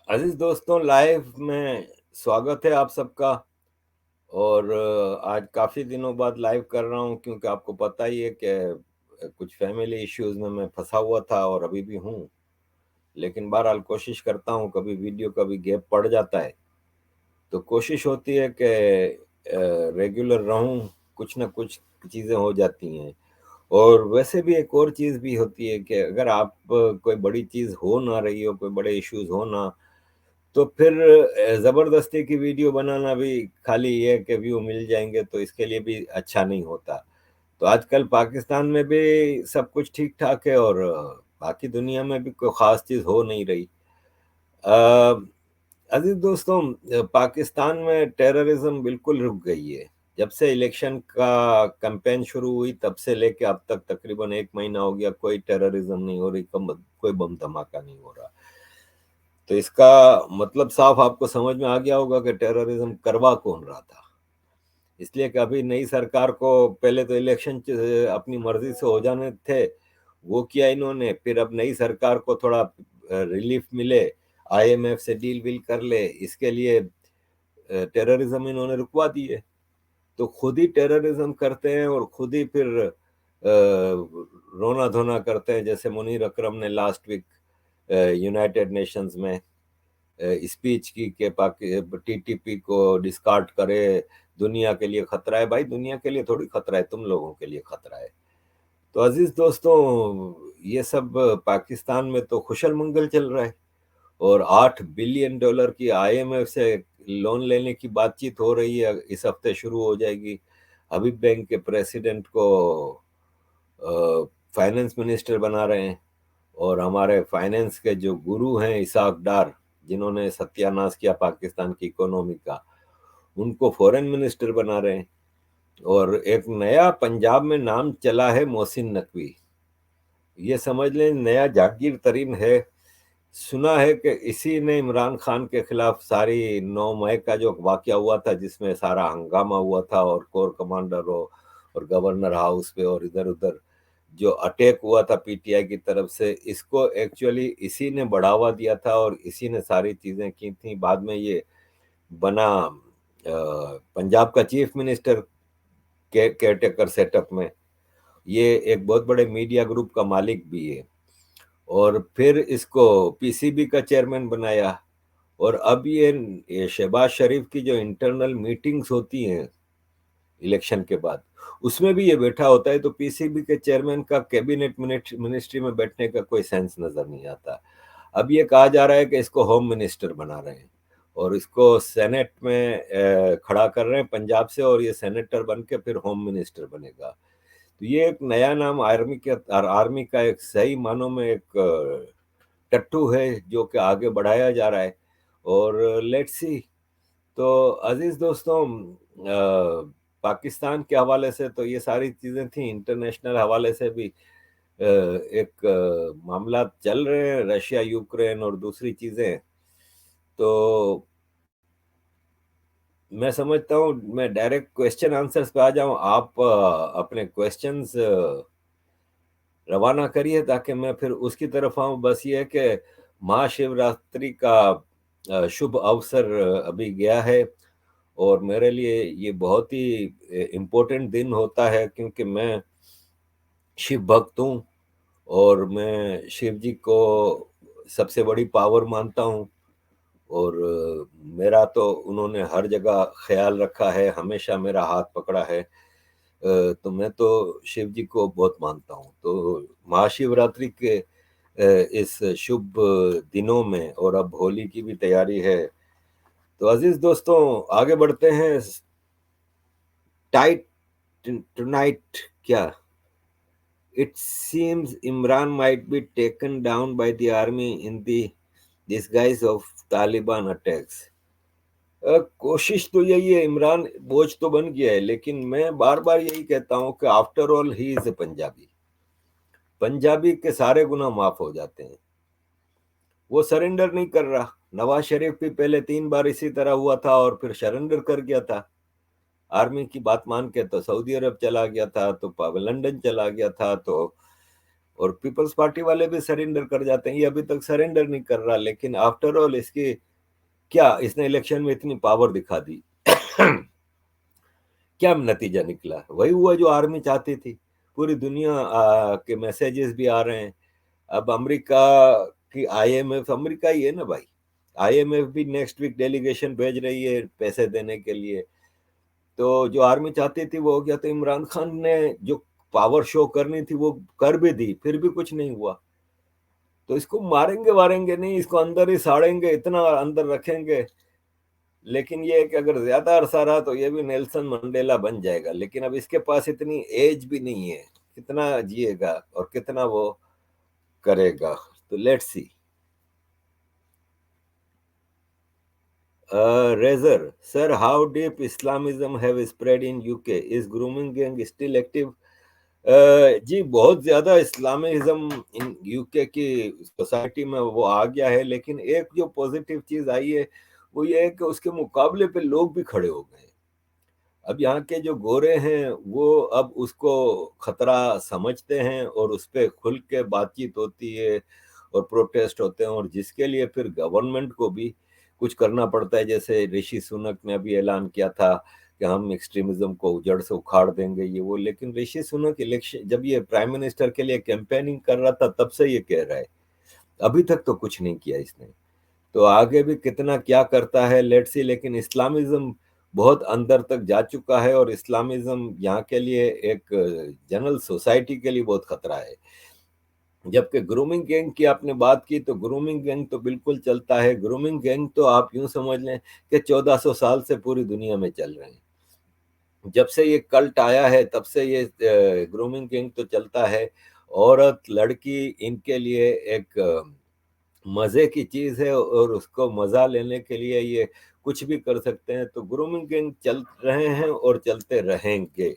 عزیز دوستوں، لائیو میں سواگت ہے آپ سب کا۔ اور آج کافی دنوں بعد لائیو کر رہا ہوں، کیونکہ آپ کو پتہ ہی ہے کہ کچھ فیملی ایشوز میں پھنسا ہوا تھا اور ابھی بھی ہوں، لیکن بہرحال کوشش کرتا ہوں، کبھی ویڈیو کبھی گیپ پڑ جاتا ہے تو کوشش ہوتی ہے کہ ریگولر رہوں، کچھ نہ کچھ چیزیں ہو جاتی ہیں۔ اور ویسے بھی ایک اور چیز بھی ہوتی ہے کہ اگر آپ کوئی بڑی چیز ہو نہ رہی ہو، کوئی بڑے ایشوز ہو نہ، تو پھر زبردستی کی ویڈیو بنانا بھی خالی یہ کہ ویو مل جائیں گے تو اس کے لیے بھی اچھا نہیں ہوتا۔ تو آج کل پاکستان میں بھی سب کچھ ٹھیک ٹھاک ہے، اور باقی دنیا میں بھی کوئی خاص چیز ہو نہیں رہی۔ عزیز دوستوں، پاکستان میں ٹیررزم بالکل رک گئی ہے۔ جب سے الیکشن کا کمپین شروع ہوئی تب سے لے کے اب تک تقریباً 1 مہینہ ہو گیا، کوئی ٹیررزم نہیں ہو رہی، کوئی بم دھماکہ نہیں ہو رہا۔ تو اس کا مطلب صاف آپ کو سمجھ میں آ گیا ہوگا کہ ٹیررزم کروا کون رہا تھا۔ اس لیے کہ ابھی نئی سرکار کو پہلے تو الیکشن اپنی مرضی سے ہو جانے تھے، وہ کیا انہوں نے، پھر اب نئی سرکار کو تھوڑا ریلیف ملے، آئی ایم ایف سے ڈیل ویل کر لے، اس کے لیے ٹیررزم انہوں نے رکوا دیے۔ تو خود ہی ٹیررزم کرتے ہیں اور خود ہی پھر رونا دھونا کرتے ہیں، جیسے منیر اکرم نے لاسٹ ویک یونائٹڈ نیشنز میں اسپیچ کی کہ ٹی ٹی پی کو ڈسکارڈ کرے، دنیا کے لیے خطرہ ہے۔ بھائی دنیا کے لیے تھوڑی خطرہ ہے، تم لوگوں کے لیے خطرہ ہے۔ تو عزیز دوستوں، یہ سب پاکستان میں تو خوشل منگل چل رہا ہے، اور $8 بلین کی آئی ایم ایف سے لون لینے کی بات چیت ہو رہی ہے، اس ہفتے شروع ہو جائے گی۔ حبیب بینک کے پریزیڈنٹ کو فائننس منسٹر بنا رہے ہیں، اور ہمارے فائننس کے جو گرو ہیں اسحاق ڈار، جنہوں نے ستیہ ناش کیا پاکستان کی اکانومی کا، ان کو فورن منسٹر بنا رہے ہیں۔ اور ایک نیا پنجاب میں نام چلا ہے محسن نقوی، یہ سمجھ لیں نیا جاگیر ترین ہے۔ سنا ہے کہ اسی نے عمران خان کے خلاف ساری 9 مئی کا جو واقعہ ہوا تھا، جس میں سارا ہنگامہ ہوا تھا، اور کور کمانڈر اور گورنر ہاؤس پہ اور ادھر ادھر جو اٹیک ہوا تھا پی ٹی آئی کی طرف سے، اس کو ایکچولی اسی نے بڑھاوا دیا تھا اور اسی نے ساری چیزیں کی تھیں۔ بعد میں یہ بنا پنجاب کا chief minister caretaker set up میں، یہ ایک بہت بڑے میڈیا گروپ کا مالک بھی ہے، اور پھر اس کو پی سی بی کا چیئرمین بنایا۔ اور اب یہ شہباز شریف کی جو انٹرنل میٹنگز ہوتی ہیں الیکشن کے بعد، اس میں بھی یہ بیٹھا ہوتا ہے، تو پی سی بی کے چیئرمین کا کیبنٹ منسٹری میں بیٹھنے کا کوئی سینس نظر نہیں آتا۔ اب یہ کہا جا رہا ہے کہ اس کو ہوم منسٹر بنا رہے ہیں، اور اس کو سینٹ میں کھڑا کر رہے ہیں پنجاب سے، اور یہ سینیٹر بن کے پھر ہوم منسٹر بنے گا۔ تو یہ ایک نیا نام آرمی کا ایک صحیح معنوں میں ایک ٹٹو ہے جو کہ آگے بڑھایا جا رہا ہے، اور لیٹس سی۔ تو عزیز دوستوں، پاکستان کے حوالے سے تو یہ ساری چیزیں تھیں، انٹرنیشنل حوالے سے بھی ایک معاملات چل رہے ہیں، رشیا یوکرین اور دوسری چیزیں۔ تو میں سمجھتا ہوں میں ڈائریکٹ کویسچن آنسرز پہ آ جاؤں، آپ اپنے کویسچنز روانہ کریے تاکہ میں پھر اس کی طرف آؤں۔ بس یہ ہے کہ مہا شیوراتری کا شبھ اوسر ابھی گیا ہے، اور میرے لیے یہ بہت ہی امپورٹنٹ دن ہوتا ہے، کیونکہ میں شیو بھکت ہوں، اور میں شیو جی کو سب سے بڑی پاور مانتا ہوں، اور میرا تو انہوں نے ہر جگہ خیال رکھا ہے، ہمیشہ میرا ہاتھ پکڑا ہے، تو میں تو شیو جی کو بہت مانتا ہوں۔ تو مہا شیوراتری کے اس شبھ دنوں میں، اور اب ہولی کی بھی تیاری ہے، تو عزیز دوستوں آگے بڑھتے ہیں۔ ٹائٹ ٹونائٹ کیا It seems Imran might be taken down by the army in the disguise of Taliban attacks. کوشش تو یہی ہے، عمران بوجھ تو بن گیا ہے، لیکن میں بار بار یہی کہتا ہوں کہ آفٹر آل ہی از اے پنجابی، پنجابی کے سارے گناہ معاف ہو جاتے ہیں۔ وہ سرنڈر نہیں کر رہا۔ نواز شریف بھی پہلے 3 بار اسی طرح ہوا تھا اور پھر سرنڈر کر گیا تھا، آرمی کی بات مان کے تو سعودی عرب چلا گیا تھا، تو لندن چلا گیا تھا، تو اور پیپلز پارٹی والے بھی سرنڈر کر جاتے ہیں. یہ ابھی تک سرنڈر نہیں کر رہا, لیکن آفٹر آل اس کی کیا, اس نے الیکشن میں اتنی پاور دکھا دی. کیا نتیجہ نکلا؟ وہی ہوا جو آرمی چاہتی تھی. پوری دنیا کے میسیجز بھی آ رہے ہیں. اب امریکہ کی IMF امریکہ ہی ہے نا بھائی, IMF بھی نیکسٹ ویک ڈیلیگیشن بھیج رہی ہے پیسے دینے کے لیے. تو جو آرمی چاہتی تھی وہ ہو گیا. تو عمران خان نے جو پاور شو کرنی تھی وہ کر بھی دی, پھر بھی کچھ نہیں ہوا. تو اس کو ماریں گے نہیں, اس کو اندر ہی ساڑیں گے, اتنا اندر رکھیں گے. لیکن یہ کہ اگر زیادہ عرصہ رہا تو یہ بھی نیلسن منڈیلا بن جائے گا. لیکن اب اس کے پاس اتنی ایج بھی نہیں ہے, کتنا جیے گا اور کتنا وہ کرے گا. تو لیٹس سی. ریزر sir, how deep Islamism have spread in UK, is grooming gang still active? جی بہت زیادہ اسلامزم UK کی سوسائٹی میں وہ آ گیا ہے. لیکن ایک جو پوزیٹیو چیز آئی ہے وہ یہ ہے کہ اس کے مقابلے پہ لوگ بھی کھڑے ہو گئے. اب یہاں کے جو گورے ہیں وہ اب اس کو خطرہ سمجھتے ہیں, اور اس پہ کھل کے بات چیت ہوتی ہے اور پروٹیسٹ ہوتے ہیں, اور جس کے لیے پھر گورنمنٹ کو بھی کچھ کرنا پڑتا ہے. جیسے رشی سنک نے ابھی اعلان کیا تھا کہ ہم ایکسٹریمزم کو جڑ سے اکھاڑ دیں گے, یہ وہ. لیکن رشی سنک الیکشن جب یہ پرائم منسٹر کے لیے کیمپیننگ کر رہا تھا تب سے یہ کہہ رہا ہے, ابھی تک تو کچھ نہیں کیا اس نے. تو آگے بھی کتنا کیا کرتا ہے لیٹ سی. لیکن اسلامزم بہت اندر تک جا چکا ہے, اور اسلامزم یہاں کے لیے ایک جنرل سوسائٹی کے لیے بہت خطرہ ہے. جبکہ گرومنگ گینگ کی آپ نے بات کی, تو گرومنگ گینگ تو بالکل چلتا ہے. گرومنگ گینگ تو آپ یوں سمجھ لیں کہ 1400 سال سے پوری دنیا میں چل رہے ہیں. جب سے یہ کلٹ آیا ہے تب سے یہ گرومنگ گینگ تو چلتا ہے. عورت لڑکی ان کے لیے ایک مزے کی چیز ہے, اور اس کو مزہ لینے کے لیے یہ کچھ بھی کر سکتے ہیں. تو گرومنگ گینگ چل رہے ہیں اور چلتے رہیں گے.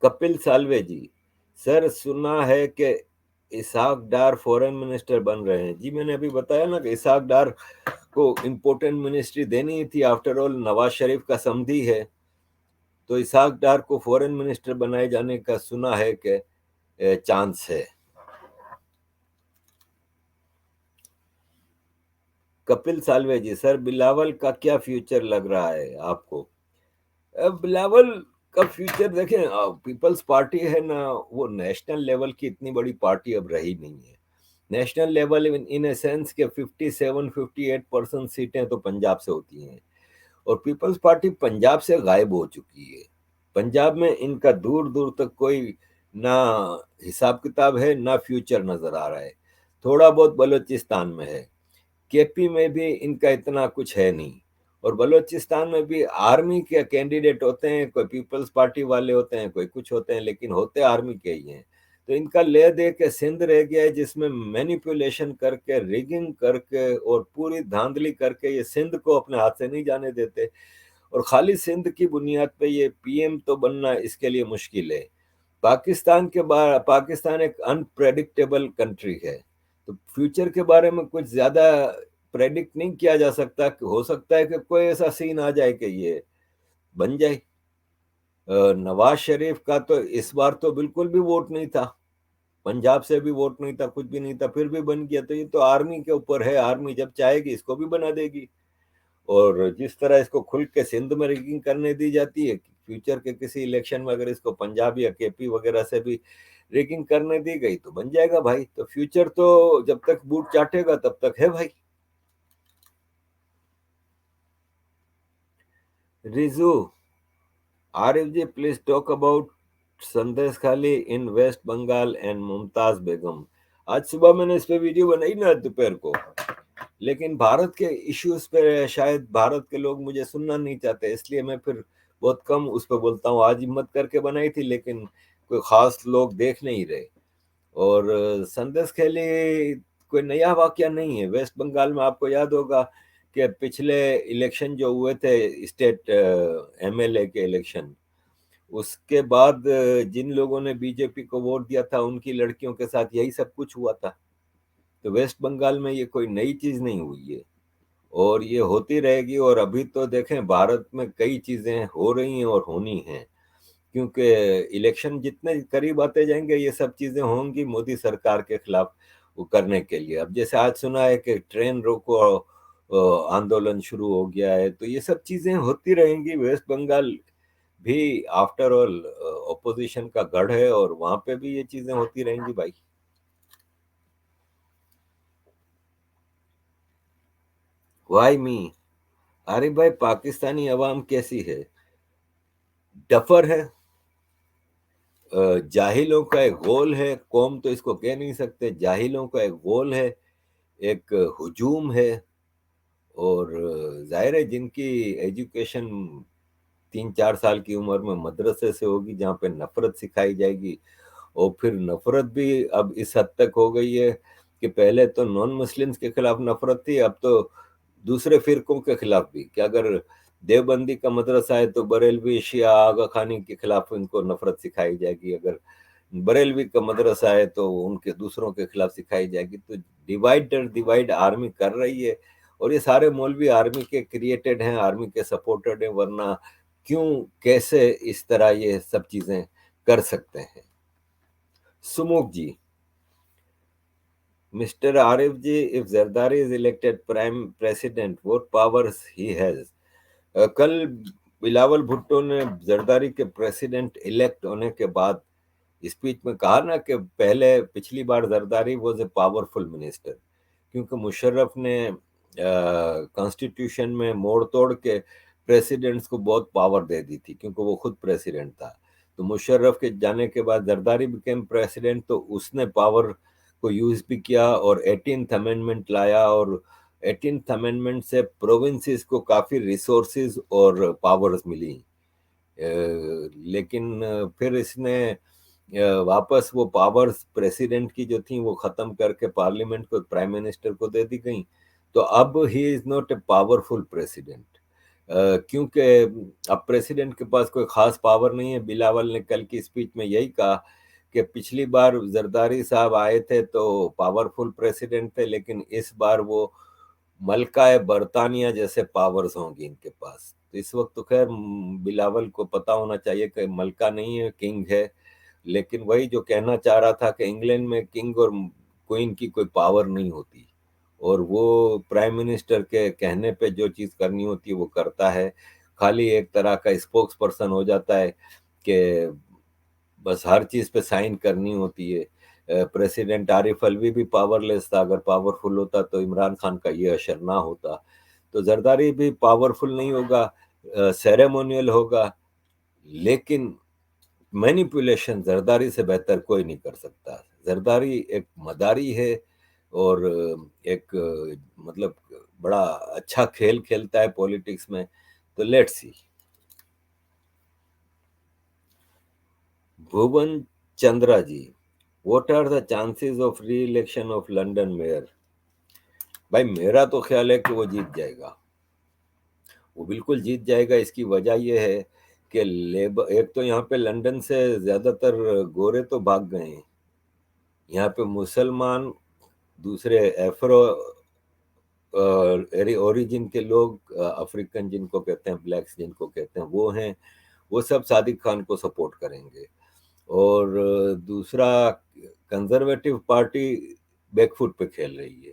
کپل سالوے جی, سر سنا ہے کہ اسحاق ڈار فورن منسٹر بن رہے ہیں. جی میں نے ابھی بتایا نا کہ اسحاق ڈار کو امپورٹنٹ منسٹری دینی تھی. آفٹر آل نواز شریف کا سمدھی ہے, تو اسحاق ڈار کو فورن منسٹر بنائے جانے کا سنا ہے کہ چانس ہے. کپل سالوے جی, سر بلاول کا کیا فیوچر لگ رہا ہے آپ کو؟ بلاول کا فیوچر دیکھیں, پیپلز پارٹی ہے نا, وہ نیشنل لیول کی اتنی بڑی پارٹی اب رہی نہیں ہے. National level in a sense کہ 57-58% سیٹیں تو پنجاب سے ہوتی ہیں, اور پیپلز پارٹی پنجاب سے غائب ہو چکی ہے. پنجاب میں ان کا دور دور تک کوئی نہ حساب کتاب ہے, نہ فیوچر نظر آ رہا ہے. تھوڑا بہت بلوچستان میں ہے, KP میں بھی ان کا اتنا کچھ ہے نہیں. اور بلوچستان میں بھی آرمی کے کینڈیڈیٹ ہوتے ہیں, کوئی پیپلز پارٹی والے ہوتے ہیں, کوئی کچھ ہوتے ہیں, لیکن ہوتے آرمی کے ہی ہیں. تو ان کا لے دے کے سندھ رہ گیا ہے, جس میں مینیپولیشن کر کے, ریگنگ کر کے اور پوری دھاندلی کر کے یہ سندھ کو اپنے ہاتھ سے نہیں جانے دیتے. اور خالی سندھ کی بنیاد پہ یہ PM تو بننا اس کے لیے مشکل ہے. پاکستان ایک انپریڈکٹیبل کنٹری ہے, تو فیوچر کے بارے میں کچھ زیادہ پریڈکٹ نہیں کیا جا سکتا. کہ ہو سکتا ہے کہ کوئی ایسا سین آ جائے کہ یہ بن جائے. نواز شریف کا تو اس بار تو بالکل بھی ووٹ نہیں تھا, پنجاب سے بھی ووٹ نہیں تھا, کچھ بھی نہیں تھا, پھر بھی بن گیا. تو یہ تو آرمی کے اوپر ہے, آرمی جب چاہے گی اس کو بھی بنا دے گی. اور جس طرح اس کو کھل کے سندھ میں ریگنگ کرنے دی جاتی ہے, فیوچر کے کسی الیکشن میں اگر اس کو پنجاب یا KP وغیرہ سے بھی ریگنگ کرنے دی گئی تو بن جائے گا بھائی. تو فیوچر تو جب تک بوٹ چاٹے گا تب تک ہے بھائی. ریزو, عارف جی پلیز ٹاک اباؤٹ سندیش خالی ان ویسٹ بنگال اینڈ ممتاز بیگم. آج صبح میں نے اس پہ ویڈیو بنائی نا دوپہر کو, لیکن بھارت کے ایشوز پہ شاید بھارت کے لوگ مجھے سننا نہیں چاہتے, اس لیے میں پھر بہت کم اس پہ بولتا ہوں. آج ہمت کر کے بنائی تھی, لیکن کوئی خاص لوگ دیکھ نہیں رہے. اور سندیش خیلی کوئی نیا واقعہ نہیں ہے. ویسٹ بنگال میں آپ کو یاد ہوگا کہ پچھلے الیکشن جو ہوئے تھے اسٹیٹ MLA کے الیکشن, اس کے بعد جن لوگوں نے BJP کو ووٹ دیا تھا ان کی لڑکیوں کے ساتھ یہی سب کچھ ہوا تھا. تو ویسٹ بنگال میں یہ کوئی نئی چیز نہیں ہوئی ہے, اور یہ ہوتی رہے گی. اور ابھی تو دیکھیں بھارت میں کئی چیزیں ہو رہی ہیں اور ہونی ہیں. کیونکہ الیکشن جتنے قریب آتے جائیں گے یہ سب چیزیں ہوں گی مودی سرکار کے خلاف وہ کرنے کے لیے. اب جیسے آج سنا ہے کہ ٹرین روکو آندولن شروع ہو گیا ہے, تو یہ سب چیزیں ہوتی رہیں گی. ویسٹ بنگال بھی آفٹر آل اپوزیشن کا گڑھ ہے اور وہاں پہ بھی یہ چیزیں ہوتی رہیں گی بھائی. وائی می؟ ارے بھائی پاکستانی عوام کیسی ہے؟ ڈفر ہے, جاہلوں کا ایک غول ہے. قوم تو اس کو کہہ نہیں سکتے, جاہلوں کا ایک غول ہے, ایک ہجوم ہے. اور ظاہر ہے جن کی ایجوکیشن 3-4 سال کی عمر میں مدرسے سے ہوگی جہاں پہ نفرت سکھائی جائے گی, اور پھر نفرت بھی اب اس حد تک ہو گئی ہے کہ پہلے تو نان مسلمز کے خلاف نفرت تھی, اب تو دوسرے فرقوں کے خلاف بھی. کہ اگر دیوبندی کا مدرسہ ہے تو بریلوی شیعہ آغا خانی کے خلاف ان کو نفرت سکھائی جائے گی, اگر بریلوی کا مدرسہ ہے تو ان کے دوسروں کے خلاف سکھائی جائے گی. تو ڈیوائڈ آرمی کر رہی ہے, اور یہ سارے مولوی آرمی کے کریٹڈ ہیں, آرمی کے سپورٹڈ ہیں, ورنہ کیوں کیسے اس طرح یہ سب چیزیں کر سکتے ہیں. Smoke G, Mr. Arif ji, if Zardari is elected prime president, what powers he has? کل بلاول بھٹو نے زرداری کے پریسیڈنٹ الیکٹ ہونے کے بعد اسپیچ میں کہا نا کہ پچھلی بار Zardari was a powerful minister, کیونکہ مشرف نے کانسٹیٹیوشن میں موڑ توڑ کے پریسیڈنٹس کو بہت پاور دے دی تھی, کیونکہ وہ خود پریسیڈنٹ تھا. تو مشرف کے جانے کے بعد زرداری بیکیم پریسیڈنٹ, تو اس نے پاور کو یوز بھی کیا اور 18th امینڈمنٹ لایا, اور 18th امینڈمنٹ سے پروونسز کو کافی ریسورسز اور پاورز ملی. لیکن پھر اس نے واپس وہ پاورز پریسیڈنٹ کی جو تھیں وہ ختم کر کے پارلیمنٹ کو, پرائم منسٹر کو دے دی گئیں. تو اب he is not a powerful president, کیونکہ اب پریسیڈنٹ کے پاس کوئی خاص پاور نہیں ہے. بلاول نے کل کی اسپیچ میں یہی کہا کہ پچھلی بار زرداری صاحب آئے تھے تو پاورفل پریسیڈنٹ تھے, لیکن اس بار وہ ملکہ برطانیہ جیسے پاورز ہوں گی ان کے پاس. تو اس وقت تو خیر بلاول کو پتا ہونا چاہیے کہ ملکہ نہیں ہے, کنگ ہے. لیکن وہی جو کہنا چاہ رہا تھا کہ انگلینڈ میں کنگ اور کوئن کی کوئی پاور نہیں ہوتی, اور وہ پرائم منسٹر کے کہنے پہ جو چیز کرنی ہوتی ہے وہ کرتا ہے. خالی ایک طرح کا اسپوکس پرسن ہو جاتا ہے کہ بس ہر چیز پہ سائن کرنی ہوتی ہے. پریسیڈنٹ عارف الوی بھی پاور لیس تھا, اگر پاورفل ہوتا تو عمران خان کا یہ اشر نہ ہوتا. تو زرداری بھی پاورفل نہیں ہوگا, سیریمونیل ہوگا, لیکن مینیپولیشن زرداری سے بہتر کوئی نہیں کر سکتا. زرداری ایک مداری ہے اور ایک مطلب بڑا اچھا کھیل کھیلتا ہے پولیٹکس میں. تو let see. Bhuvan Chandra ji, what are the chances of reelection of London mayor? بھائی میرا تو خیال ہے کہ وہ جیت جائے گا, وہ بالکل جیت جائے گا. اس کی وجہ یہ ہے کہ ایک تو یہاں پہ لنڈن سے زیادہ تر گورے تو بھاگ گئے ہیں, یہاں پہ مسلمان, دوسرے ایفرو اوریجن کے لوگ, افریقن جن کو کہتے ہیں, بلیکس جن کو کہتے ہیں, وہ ہیں, وہ سب صادق خان کو سپورٹ کریں گے. اور دوسرا کنزرویٹو پارٹی بیک فٹ پہ کھیل رہی ہے,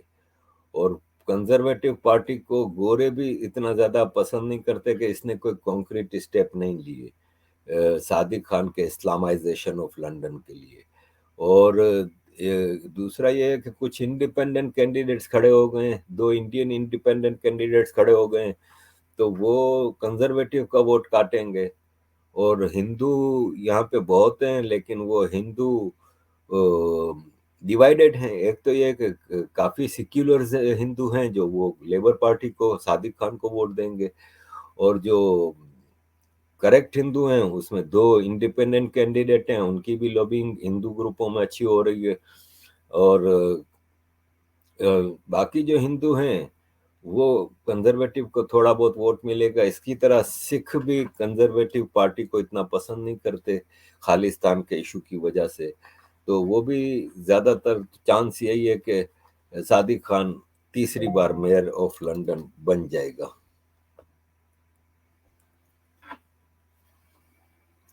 اور کنزرویٹو پارٹی کو گورے بھی اتنا زیادہ پسند نہیں کرتے کہ اس نے کوئی کانکریٹ اسٹیپ نہیں لیے صادق خان کے اسلامائزیشن آف لنڈن کے لیے. اور دوسرا یہ ہے کہ کچھ انڈیپینڈنٹ کینڈیڈیٹس کھڑے ہو گئے ہیں, 2 انڈین انڈیپینڈنٹ کینڈیڈیٹس کھڑے ہو گئے ہیں, تو وہ کنزرویٹو کا ووٹ کاٹیں گے. اور ہندو یہاں پہ بہت ہیں, لیکن وہ ہندو ڈیوائیڈڈ ہیں. ایک تو یہ کہ کافی سیکولرز ہندو ہیں جو وہ لیبر پارٹی کو, صادق خان کو ووٹ دیں گے, اور جو کریکٹ ہندو ہیں اس میں 2 انڈیپینڈنٹ کینڈیڈیٹ ہیں, ان کی بھی لابنگ ہندو گروپوں میں اچھی ہو رہی ہے. اور باقی جو ہندو ہیں وہ کنزرویٹو کو تھوڑا بہت ووٹ ملے گا. اس کی طرح سکھ بھی کنزرویٹو پارٹی کو اتنا پسند نہیں کرتے خالصتان کے ایشو کی وجہ سے, تو وہ بھی زیادہ تر چانس یہی ہے کہ صادق خان تیسری بار میئر آف لنڈن بن جائے گا.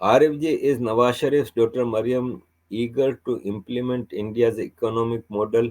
Arif ji, is Nawaz Sharif's daughter Maryam eager to implement India's economic model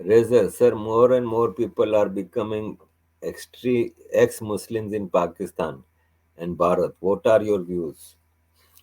Razor, sir, more and more people are becoming ex-Muslims in Pakistan and Bharat. What are your views?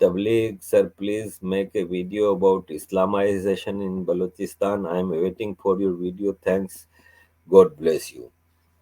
tabligh? Sir, please make a video about Islamization in Balochistan. I am waiting for your video. Thanks. God bless you.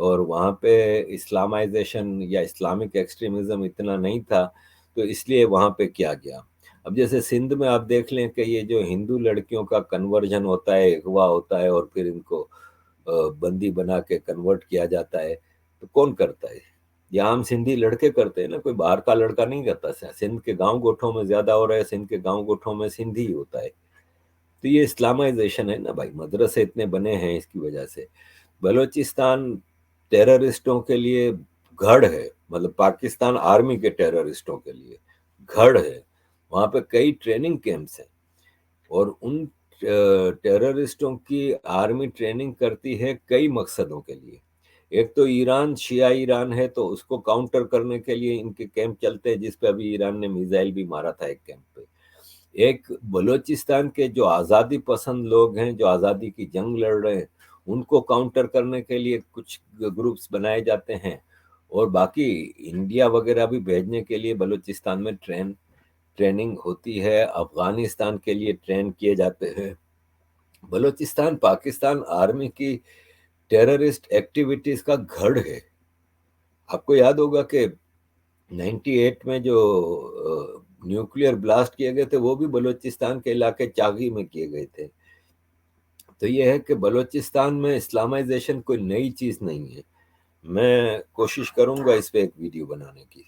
اور وہاں پہ Islamisation یا Islamic extremism اتنا نہیں تھا، تو اس لیے وہاں پہ کیا گیا۔ اب جیسے سندھ میں آپ دیکھ لیں کہ یہ جو ہندو لڑکیوں کا کنورژن ہوتا ہے، اغوا ہوتا ہے اور پھر ان کو بندی بنا کے کنورٹ کیا جاتا ہے، تو کون کرتا ہے؟ یہ عام سندھی لڑکے کرتے ہیں نا، کوئی باہر کا لڑکا نہیں کرتا۔ سندھ کے گاؤں گوٹھوں میں زیادہ ہو رہا ہے، سندھ کے گاؤں گوٹھوں میں سندھی ہی ہوتا ہے۔ تو یہ اسلامائزیشن ہے نا بھائی، مدرسے اتنے بنے ہیں اس کی وجہ سے۔ بلوچستان ٹیررسٹوں کے لیے گھڑ ہے، مطلب پاکستان آرمی کے ٹیررسٹوں کے لیے گھڑ ہے۔ وہاں پہ کئی ٹریننگ کیمپس ہیں، اور ان ٹیررسٹوں کی آرمی ٹریننگ کرتی ہے کئی مقصدوں کے لیے۔ ایک تو ایران، شیعہ ایران ہے، تو اس کو کاؤنٹر کرنے کے لیے ان کے کیمپ چلتے ہیں، جس پہ ابھی ایران نے میزائل بھی مارا تھا ایک کیمپ پہ۔ ایک بلوچستان کے جو آزادی پسند لوگ ہیں، جو آزادی کی جنگ لڑ رہے ہیں، ان کو کاؤنٹر کرنے کے لیے کچھ گروپس بنائے جاتے ہیں، اور باقی انڈیا وغیرہ بھی بھیجنے کے لیے بلوچستان میں ٹریننگ ہوتی ہے، افغانستان کے لیے ٹرین کیے جاتے ہیں۔ بلوچستان پاکستان آرمی کی ٹیررسٹ ایکٹیویٹیز کا گھڑ ہے۔ آپ کو یاد ہوگا کہ 98 میں جو نیوکلیئر بلاسٹ کیے گئے تھے، وہ بھی بلوچستان کے علاقے چاغی میں کیے گئے تھے۔ تو یہ ہے کہ بلوچستان میں اسلامائزیشن کوئی نئی چیز نہیں ہے۔ میں کوشش کروں گا اس پہ ایک ویڈیو بنانے کی۔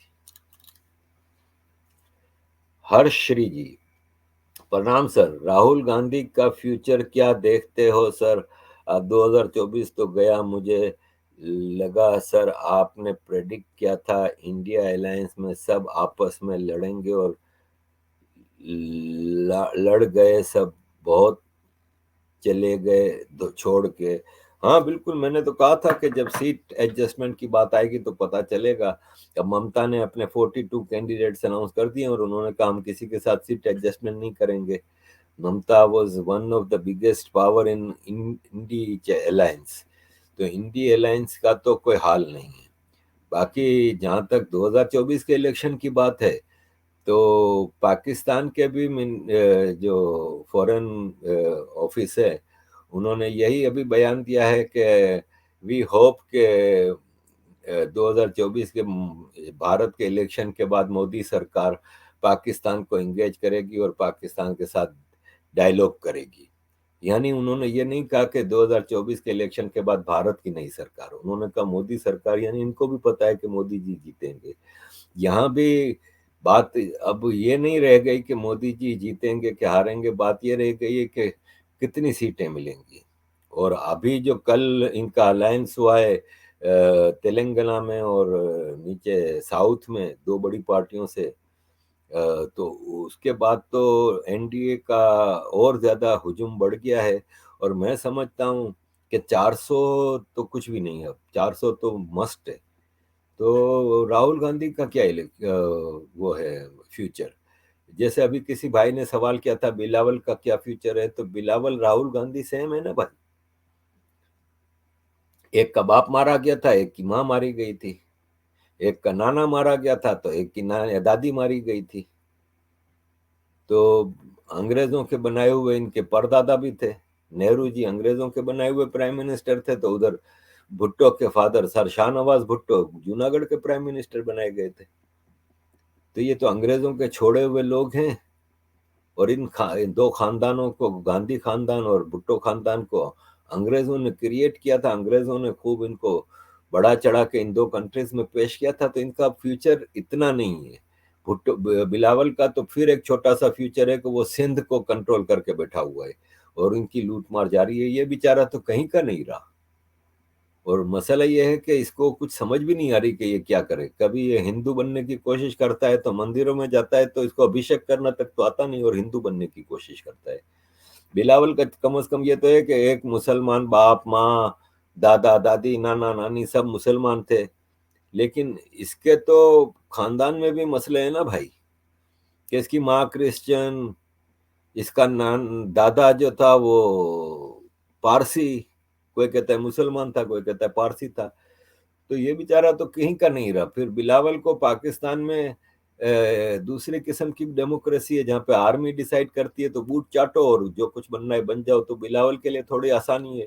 ہرش شری جی، پرنام سر، راہل گاندھی کا فیوچر کیا دیکھتے ہو سر؟ 2024 تو گیا، مجھے لگا سر آپ نے پریڈکٹ کیا تھا انڈیا الائنس میں سب آپس میں لڑیں گے، اور لڑ گئے سب، بہت چلے گئے چھوڑ کے۔ ہاں بالکل، میں نے تو کہا تھا کہ جب سیٹ ایڈجسٹمنٹ کی بات آئے گی تو پتہ چلے گا۔ اب ممتا نے اپنے 42 کینڈیڈیٹس اناؤنس کر دیے، اور انہوں نے کہا ہم کسی کے ساتھ سیٹ ایڈجسٹمنٹ نہیں کریں گے۔ Mamata was one of the biggest power in INDI alliance, تو انڈی الائنس کا تو کوئی حال نہیں ہے۔ باقی جہاں تک 2024 کے الیکشن کی بات ہے، تو پاکستان کے بھی جو فورن آفس ہے، انہوں نے یہی ابھی بیان دیا ہے کہ وی ہوپ کہ 2024 کے بھارت کے الیکشن کے بعد مودی سرکار پاکستان کو انگیج کرے گی اور پاکستان کے ساتھ ڈائیلاگ کرے گی۔ یعنی انہوں نے یہ نہیں کہا کہ 2024 کے الیکشن کے بعد بھارت کی نئی سرکار، انہوں نے کہا مودی سرکار، یعنی ان کو بھی پتا ہے کہ مودی جی جیتیں گے۔ یہاں بھی بات اب یہ نہیں رہ گئی کہ مودی جی جیتیں گے کہ ہاریں گے، بات یہ رہ گئی ہے کہ کتنی سیٹیں ملیں گی۔ اور ابھی جو کل ان کا الائنس ہوا ہے تلنگانہ میں اور نیچے ساؤتھ میں 2 بڑی پارٹیوں سے، تو اس کے بعد تو این ڈی اے کا اور زیادہ ہجوم بڑھ گیا ہے، اور میں سمجھتا ہوں کہ 400 تو کچھ بھی نہیں ہے، 400 تو مسٹ ہے۔ تو راہل گاندھی کا کیا وہ ہے فیوچر؟ جیسے ابھی کسی بھائی نے سوال کیا تھا بلاول کا کیا فیوچر ہے، تو بلاول راہل گاندھی سیم ہے نا بھائی۔ ایک کا باپ مارا گیا تھا، ایک کی ماں ماری گئی تھی، ایک کا نانا مارا گیا تھا تو ایک کی دادی ماری گئی تھی۔ تو انگریزوں کے بنائے ہوئے ان کے پردادا بھی تھے، نہرو جی انگریزوں کے بنائے ہوئے پرائم منسٹر تھے، تو ادھر بھٹو کے فادر سر شاہ نواز بھٹو جوناگڑھ کے پرائم منسٹر بنائے گئے تھے۔ تو یہ تو انگریزوں کے چھوڑے ہوئے لوگ ہیں، اور ان 2 خاندانوں کو، گاندھی خاندان اور بھٹو خاندان کو انگریزوں نے کریٹ کیا تھا، انگریزوں نے خوب ان کو بڑا چڑھا کے ان 2 کنٹریز میں پیش کیا تھا، تو ان کا فیوچر اتنا نہیں ہے۔ بلاول کا تو پھر ایک چھوٹا سا فیوچر ہے کہ وہ سندھ کو کنٹرول کر کے بیٹھا ہوا ہے، اور ان کی لوٹ مار جاری ہے۔ یہ بیچارہ تو کہیں کا نہیں رہا، اور مسئلہ یہ ہے کہ اس کو کچھ سمجھ بھی نہیں آ رہی کہ یہ کیا کرے۔ کبھی یہ ہندو بننے کی کوشش کرتا ہے تو مندروں میں جاتا ہے تو اس کو ابھیشیک کرنا تک تو آتا نہیں، اور ہندو بننے کی کوشش کرتا ہے۔ بلاول کا کم از کم یہ تو ہے کہ ایک مسلمان باپ، ماں، دادا دادی، نانا نانی سب مسلمان تھے، لیکن اس کے تو خاندان میں بھی مسئلے ہیں نا بھائی، کہ اس کی ماں کرسچن، اس کا دادا جو تھا وہ پارسی، کوئی کہتا ہے مسلمان تھا، کوئی کہتا ہے پارسی تھا، تو یہ بیچارہ تو کہیں کا نہیں رہا۔ پھر بلاول کو پاکستان میں دوسرے قسم کی ڈیموکریسی ہے، جہاں پہ آرمی ڈیسائیڈ کرتی ہے تو بوٹ چاٹو اور جو کچھ بننا ہے بن جاؤ، تو بلاول کے لیے تھوڑی آسانی ہے۔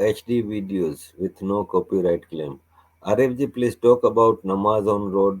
HD videos with no copyright claim. Arif ji, please talk about Namaz on Road.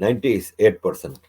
98%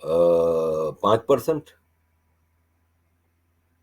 5%।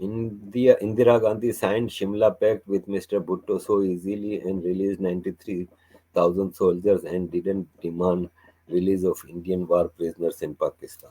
Indira Gandhi signed Shimla Pact with Mr. Bhutto so easily and released 93,000 soldiers and didn't demand release of Indian war prisoners in Pakistan.